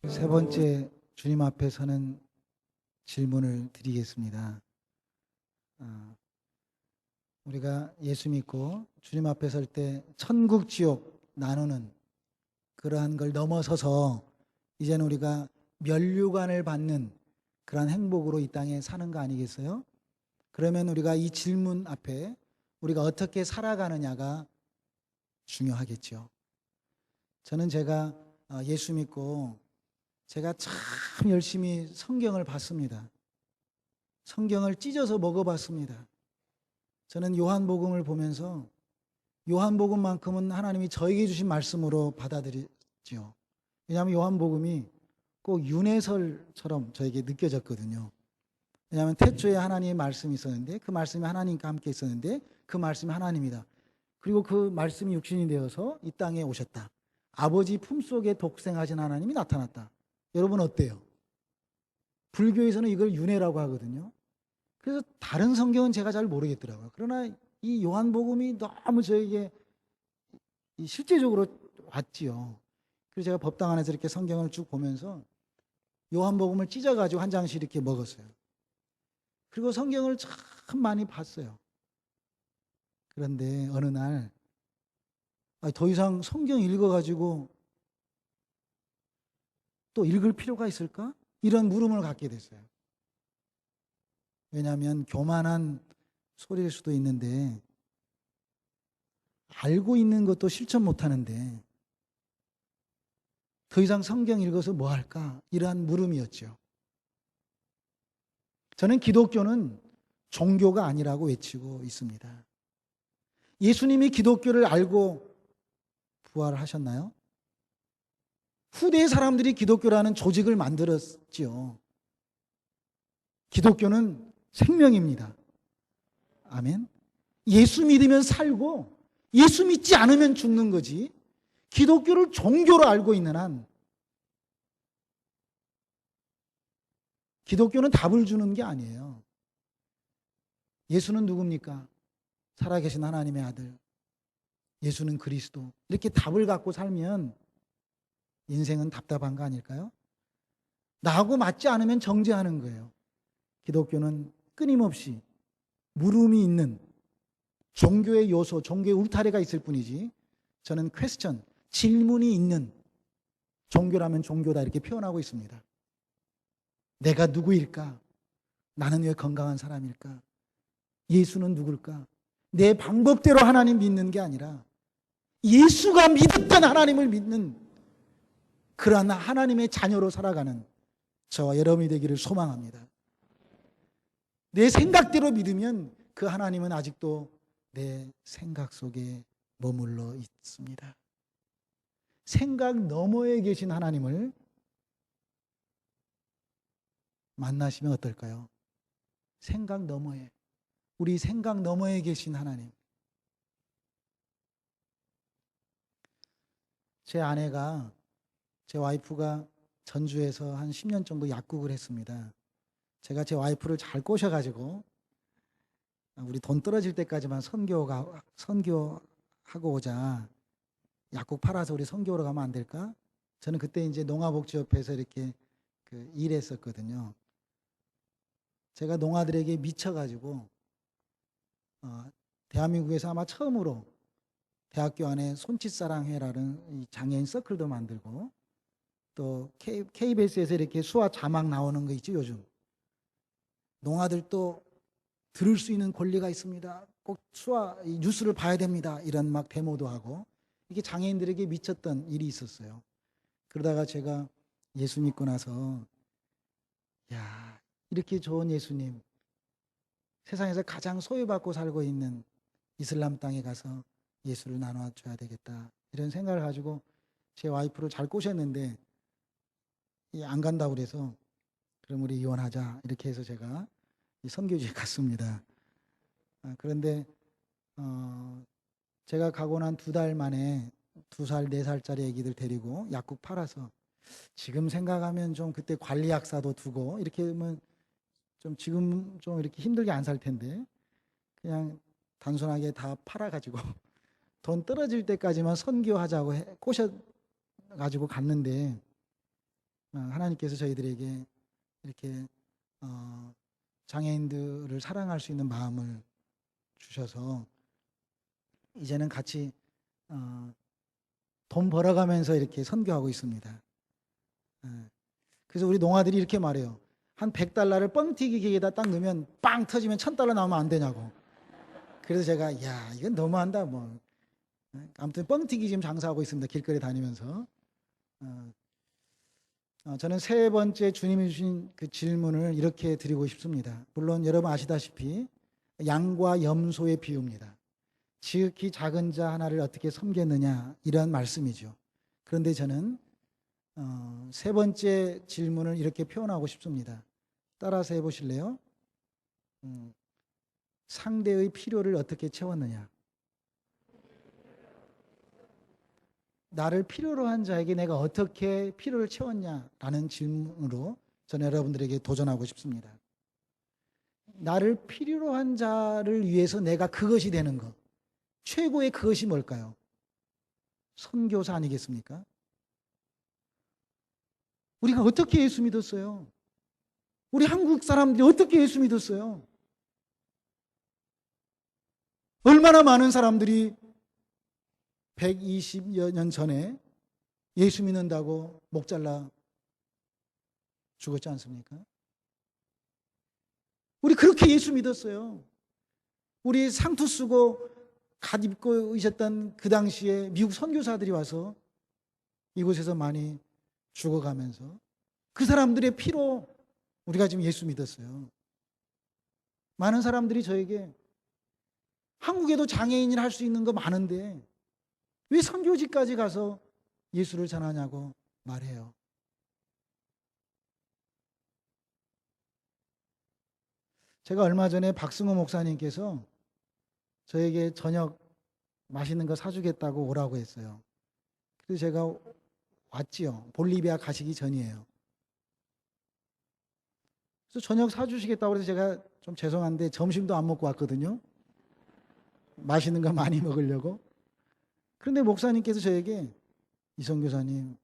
세 번째 주님 앞에 서는 질문을 드리겠습니다. 우리가 예수 믿고 주님 앞에 설 때 천국 지옥 나누는 그러한 걸 넘어서서 이제는 우리가 면류관을 받는 그러한 행복으로 이 땅에 사는 거 아니겠어요? 그러면 우리가 이 질문 앞에 우리가 어떻게 살아가느냐가 중요하겠죠. 저는 제가 예수 믿고 제가 참 열심히 성경을 봤습니다. 성경을 찢어서 먹어봤습니다. 저는 요한복음을 보면서 요한복음만큼은 하나님이 저에게 주신 말씀으로 받아들였죠. 왜냐하면 요한복음이 꼭 윤회설처럼 저에게 느껴졌거든요. 왜냐하면 태초에 하나님의 말씀이 있었는데 그 말씀이 하나님과 함께 있었는데 그 말씀이 하나님이다. 그리고 그 말씀이 육신이 되어서 이 땅에 오셨다. 아버지 품속에 독생하신 하나님이 나타났다. 여러분 어때요? 불교에서는 이걸 윤회라고 하거든요. 그래서 다른 성경은 제가 잘 모르겠더라고요. 그러나 이 요한복음이 너무 저에게 실제적으로 왔지요. 그래서 제가 법당 안에서 이렇게 성경을 쭉 보면서 요한복음을 찢어가지고 한 장씩 이렇게 먹었어요. 그리고 성경을 참 많이 봤어요. 그런데 어느 날 더 이상 성경 읽어가지고 또 읽을 필요가 있을까? 이런 물음을 갖게 됐어요. 왜냐하면 교만한 소리일 수도 있는데 알고 있는 것도 실천 못하는데 더 이상 성경 읽어서 뭐 할까? 이러한 물음이었죠. 저는 기독교는 종교가 아니라고 외치고 있습니다. 예수님이 기독교를 알고 부활하셨나요? 후대의 사람들이 기독교라는 조직을 만들었지요. 기독교는 생명입니다. 아멘. 예수 믿으면 살고 예수 믿지 않으면 죽는 거지. 기독교를 종교로 알고 있는 한 기독교는 답을 주는 게 아니에요. 예수는 누굽니까? 살아계신 하나님의 아들. 예수는 그리스도. 이렇게 답을 갖고 살면 인생은 답답한 거 아닐까요? 나하고 맞지 않으면 정죄하는 거예요. 기독교는 끊임없이 물음이 있는 종교의 요소, 종교의 울타리가 있을 뿐이지 저는 퀘스천, 질문이 있는 종교라면 종교다 이렇게 표현하고 있습니다. 내가 누구일까? 나는 왜 건강한 사람일까? 예수는 누굴까? 내 방법대로 하나님 믿는 게 아니라 예수가 믿었던 하나님을 믿는 그러한 하나님의 자녀로 살아가는 저와 여러분이 되기를 소망합니다. 내 생각대로 믿으면 그 하나님은 아직도 내 생각 속에 머물러 있습니다. 생각 너머에 계신 하나님을 만나시면 어떨까요? 생각 너머에, 우리 생각 너머에 계신 하나님. 제 아내가, 제 와이프가 전주에서 한 10년 정도 약국을 했습니다. 제가 제 와이프를 잘 꼬셔가지고 우리 돈 떨어질 때까지만 선교하고 오자. 약국 팔아서 우리 선교하러 가면 안 될까? 저는 그때 이제 농아복지협회에서 이렇게 일했었거든요. 제가 농아들에게 미쳐가지고 대한민국에서 아마 처음으로 대학교 안에 손짓사랑회라는 장애인 서클도 만들고 또 KBS에서 이렇게 수화 자막 나오는 거 있죠 요즘. 농아들도 들을 수 있는 권리가 있습니다. 꼭 수화 뉴스를 봐야 됩니다. 이런 막 데모도 하고 이게 장애인들에게 미쳤던 일이 있었어요. 그러다가 제가 예수 믿고 나서 야, 이렇게 좋은 예수님, 세상에서 가장 소외받고 살고 있는 이슬람 땅에 가서 예수를 나눠줘야 되겠다 이런 생각을 가지고 제 와이프를 잘 꼬셨는데 안 간다고 그래서 그럼 우리 이혼하자 이렇게 해서 제가 선교지에 갔습니다. 그런데 제가 가고 난 2달 만에 2살, 4살짜리 아기들 데리고 약국 팔아서 지금 생각하면 좀 그때 관리약사도 두고 이렇게 하면 좀 지금 좀 이렇게 힘들게 안 살 텐데 그냥 단순하게 다 팔아가지고 돈 떨어질 때까지만 선교하자고 꼬셔가지고 갔는데 하나님께서 저희들에게 이렇게 장애인들을 사랑할 수 있는 마음을 주셔서 이제는 같이 돈 벌어가면서 이렇게 선교하고 있습니다. 그래서 우리 농아들이 이렇게 말해요. 한 100달러를 뻥튀기 기계에다 딱 넣으면 빵 터지면 1000달러 나오면 안 되냐고. 그래서 제가 야 이건 너무한다 뭐. 아무튼 뻥튀기 지금 장사하고 있습니다. 길거리 다니면서. 저는 세 번째 주님이 주신 그 질문을 이렇게 드리고 싶습니다. 물론 여러분 아시다시피 양과 염소의 비유입니다. 지극히 작은 자 하나를 어떻게 섬겼느냐 이런 말씀이죠. 그런데 저는 세 번째 질문을 이렇게 표현하고 싶습니다. 따라서 해보실래요? 상대의 필요를 어떻게 채웠느냐? 나를 필요로 한 자에게 내가 어떻게 필요를 채웠냐라는 질문으로 저는 여러분들에게 도전하고 싶습니다. 나를 필요로 한 자를 위해서 내가 그것이 되는 것. 최고의 그것이 뭘까요? 선교사 아니겠습니까? 우리가 어떻게 예수 믿었어요? 우리 한국 사람들이 어떻게 예수 믿었어요? 얼마나 많은 사람들이 120여 년 전에 예수 믿는다고 목 잘라 죽었지 않습니까? 우리 그렇게 예수 믿었어요. 우리 상투 쓰고 갓 입고 있었던 그 당시에 미국 선교사들이 와서 이곳에서 많이 죽어가면서 그 사람들의 피로 우리가 지금 예수 믿었어요. 많은 사람들이 저에게 한국에도 장애인이 할 수 있는 거 많은데 왜 선교지까지 가서 예수를 전하냐고 말해요. 제가 얼마 전에 박승호 목사님께서 저에게 저녁 맛있는 거 사주겠다고 오라고 했어요. 그래서 제가 왔지요. 볼리비아 가시기 전이에요. 그래서 저녁 사주시겠다고 해서 제가 좀 죄송한데 점심도 안 먹고 왔거든요. 맛있는 거 많이 먹으려고. 그런데 목사님께서 저에게 이성 교사님,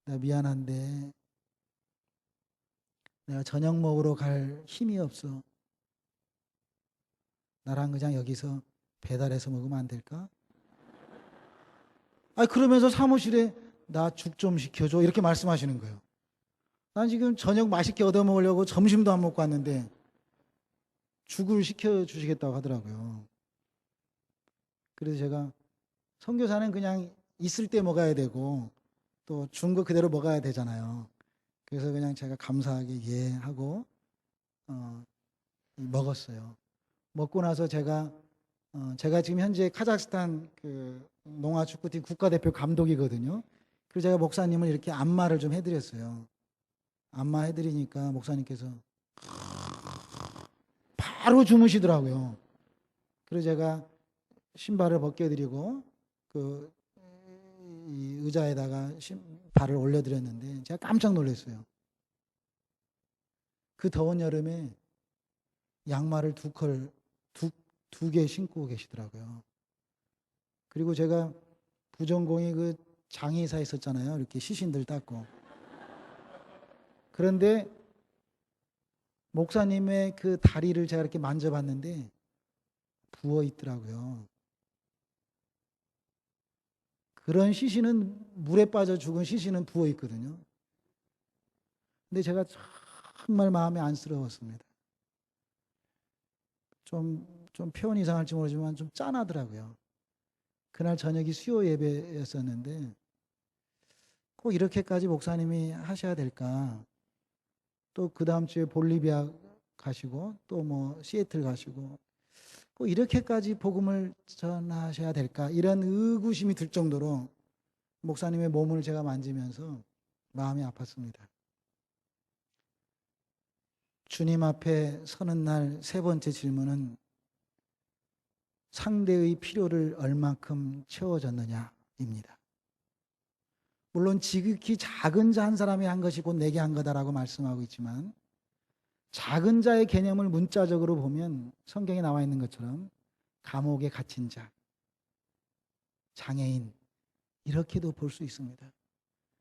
나 미안한데 내가 저녁 먹으러 갈 힘이 없어. 나랑 그냥 여기서 배달해서 먹으면 안 될까? 그러면서 사무실에 나 죽 좀 시켜줘. 이렇게 말씀하시는 거예요. 난 지금 저녁 맛있게 얻어 먹으려고 점심도 안 먹고 왔는데 죽을 시켜주시겠다고 하더라고요. 그래서 제가 선교사는 그냥 있을 때 먹어야 되고 또 준 거 그대로 먹어야 되잖아요. 그래서 그냥 제가 감사하게 예 하고 먹었어요. 먹고 나서 제가 지금 현재 카자흐스탄 그 농아 축구팀 국가대표 감독이거든요. 그래서 제가 목사님을 이렇게 안마를 좀 해드렸어요. 안마 해드리니까 목사님께서 바로 주무시더라고요. 그래서 제가 신발을 벗겨드리고 그 이 의자에다가 발을 올려드렸는데 제가 깜짝 놀랐어요. 그 더운 여름에 양말을 두 개 신고 계시더라고요. 그리고 제가 부전공이 그 장의사 있었잖아요. 이렇게 시신들 닦고. 그런데 목사님의 그 다리를 제가 이렇게 만져봤는데 부어 있더라고요. 그런 시신은 물에 빠져 죽은 시신은 부어 있거든요. 근데 제가 정말 마음이 안쓰러웠습니다. 좀 표현이 이상할지 모르지만 좀 짠하더라고요. 그날 저녁이 수요 예배였었는데 꼭 이렇게까지 목사님이 하셔야 될까? 또 그 다음 주에 볼리비아 가시고 또 뭐 시애틀 가시고 꼭 이렇게까지 복음을 전하셔야 될까? 이런 의구심이 들 정도로 목사님의 몸을 제가 만지면서 마음이 아팠습니다. 주님 앞에 서는 날 세 번째 질문은 상대의 필요를 얼만큼 채워졌느냐입니다. 물론 지극히 작은 자 한 사람이 한 것이 곧 내게 한 거다라고 말씀하고 있지만 작은 자의 개념을 문자적으로 보면 성경에 나와 있는 것처럼 감옥에 갇힌 자, 장애인 이렇게도 볼 수 있습니다.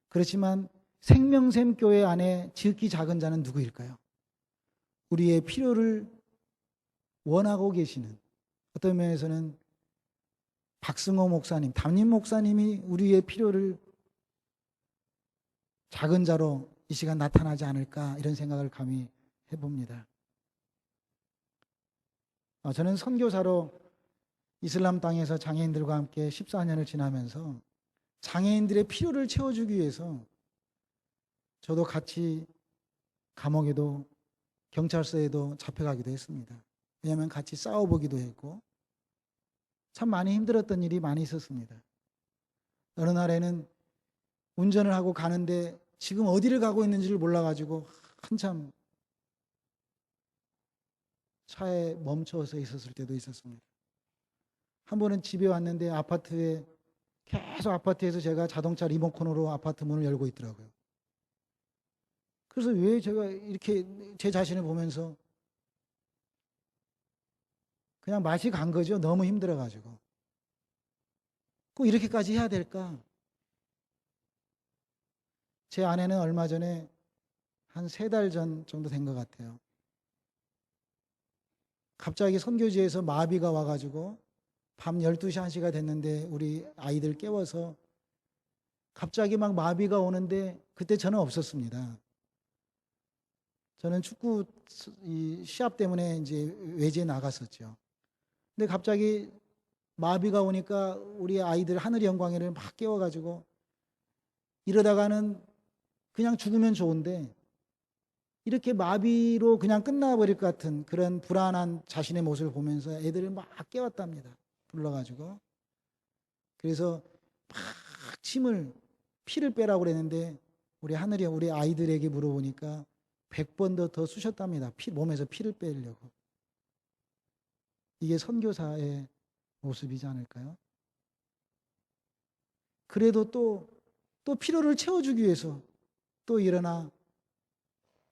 그렇지만 생명샘 교회 안에 지극히 작은 자는 누구일까요? 우리의 필요를 원하고 계시는, 어떤 면에서는 박승호 목사님, 담임 목사님이 우리의 필요를 작은 자로 이 시간 나타나지 않을까, 이런 생각을 감히 해봅니다. 저는 선교사로 이슬람 땅에서 장애인들과 함께 14년을 지나면서 장애인들의 필요를 채워주기 위해서 저도 같이 감옥에도 경찰서에도 잡혀가기도 했습니다. 왜냐하면 같이 싸워보기도 했고 참 많이 힘들었던 일이 많이 있었습니다. 어느 날에는 운전을 하고 가는데 지금 어디를 가고 있는지를 몰라가지고 한참 차에 멈춰서 있었을 때도 있었습니다. 한 번은 집에 왔는데 계속 아파트에서 제가 자동차 리모컨으로 아파트 문을 열고 있더라고요. 그래서 왜 제가 이렇게 제 자신을 보면서 그냥 맛이 간 거죠. 너무 힘들어가지고. 꼭 이렇게까지 해야 될까? 제 아내는 얼마 전에 한 3달 전 정도 된 것 같아요. 갑자기 선교지에서 마비가 와가지고 밤 12시, 1시가 됐는데 우리 아이들 깨워서 갑자기 막 마비가 오는데 그때 저는 없었습니다. 저는 축구 시합 때문에 이제 외지에 나갔었죠. 근데 갑자기 마비가 오니까 우리 아이들 하늘의 영광에를 막 깨워가지고 이러다가는 그냥 죽으면 좋은데 이렇게 마비로 그냥 끝나버릴 것 같은 그런 불안한 자신의 모습을 보면서 애들을 막 깨웠답니다. 불러가지고. 그래서 막 피를 빼라고 그랬는데 우리 아이들에게 물어보니까 100번 더 쑤셨답니다. 몸에서 피를 빼려고. 이게 선교사의 모습이지 않을까요? 그래도 또 필요를 채워주기 위해서 또 일어나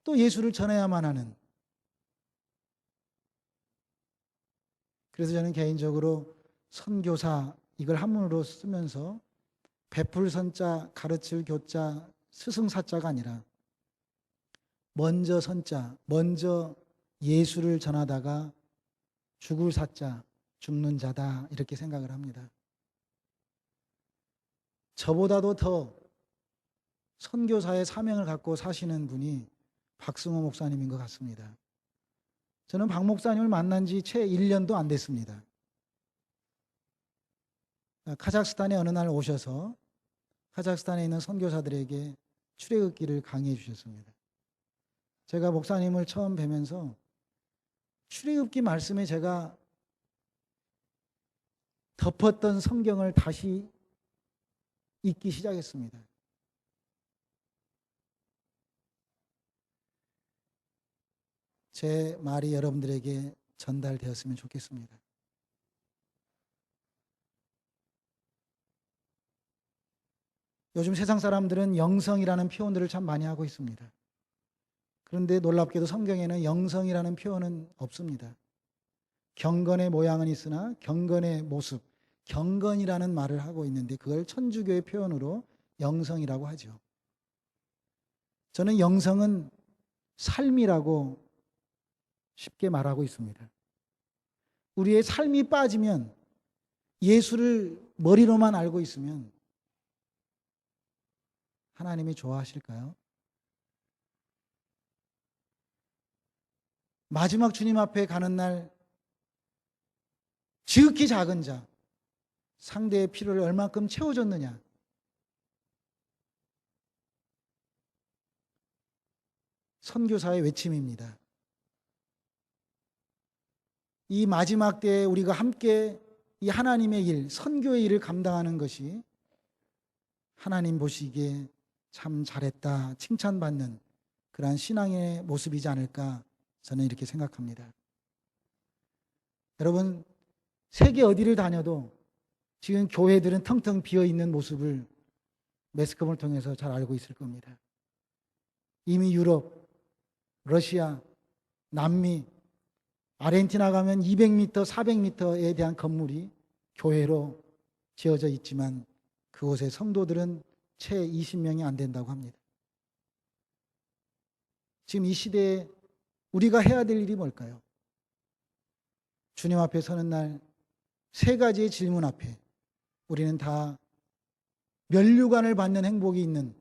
또 예수를 전해야만 하는. 그래서 저는 개인적으로 선교사 이걸 한문으로 쓰면서 베풀 선자, 가르칠 교자, 스승사자가 아니라 먼저 선자, 먼저 예수를 전하다가 죽을 사자, 죽는 자다, 이렇게 생각을 합니다. 저보다도 더 선교사의 사명을 갖고 사시는 분이 박승호 목사님인 것 같습니다. 저는 박 목사님을 만난 지 채 1년도 안 됐습니다. 카자흐스탄에 어느 날 오셔서 카자흐스탄에 있는 선교사들에게 출애굽기를 강의해 주셨습니다. 제가 목사님을 처음 뵈면서 출애굽기 말씀에 제가 덮었던 성경을 다시 읽기 시작했습니다. 제 말이 여러분들에게 전달되었으면 좋겠습니다. 요즘 세상 사람들은 영성이라는 표현들을 참 많이 하고 있습니다. 그런데 놀랍게도 성경에는 영성이라는 표현은 없습니다. 경건의 모양은 있으나 경건의 모습, 경건이라는 말을 하고 있는데 그걸 천주교의 표현으로 영성이라고 하죠. 저는 영성은 삶이라고 쉽게 말하고 있습니다. 우리의 삶이 빠지면, 예수를 머리로만 알고 있으면 하나님이 좋아하실까요? 마지막 주님 앞에 가는 날 지극히 작은 자, 상대의 필요를 얼마큼 채워줬느냐, 선교사의 외침입니다. 이 마지막 때에 우리가 함께 이 하나님의 일, 선교의 일을 감당하는 것이 하나님 보시기에 참 잘했다, 칭찬받는 그러한 신앙의 모습이지 않을까, 저는 이렇게 생각합니다. 여러분, 세계 어디를 다녀도 지금 교회들은 텅텅 비어있는 모습을 매스컴을 통해서 잘 알고 있을 겁니다. 이미 유럽, 러시아, 남미, 아르헨티나 가면 200m, 400m에 대한 건물이 교회로 지어져 있지만 그곳의 성도들은 채 20명이 안 된다고 합니다. 지금 이 시대에 우리가 해야 될 일이 뭘까요? 주님 앞에 서는 날 세 가지의 질문 앞에 우리는 다 면류관을 받는 행복이 있는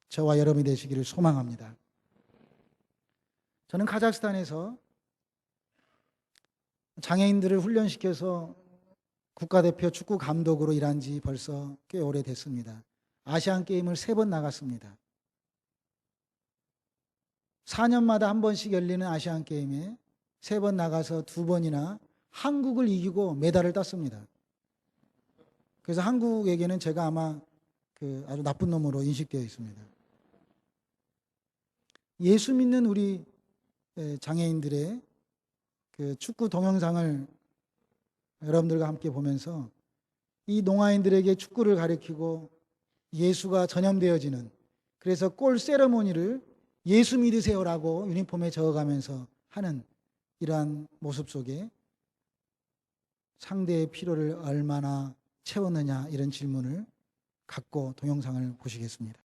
저와 여러분이 되시기를 소망합니다. 저는 카자흐스탄에서 장애인들을 훈련시켜서 국가대표 축구 감독으로 일한 지 벌써 꽤 오래됐습니다. 아시안 게임을 3번 나갔습니다. 4년마다 한 번씩 열리는 아시안 게임에 3번 나가서 2번이나 한국을 이기고 메달을 땄습니다. 그래서 한국에게는 제가 아마 아주 나쁜 놈으로 인식되어 있습니다. 예수 믿는 우리 장애인들의 축구 동영상을 여러분들과 함께 보면서 이 농아인들에게 축구를 가르치고 예수가 전염되어지는, 그래서 골 세레모니를 예수 믿으세요라고 유니폼에 적어가면서 하는 이러한 모습 속에 상대의 필요를 얼마나 채웠느냐, 이런 질문을 갖고 동영상을 보시겠습니다.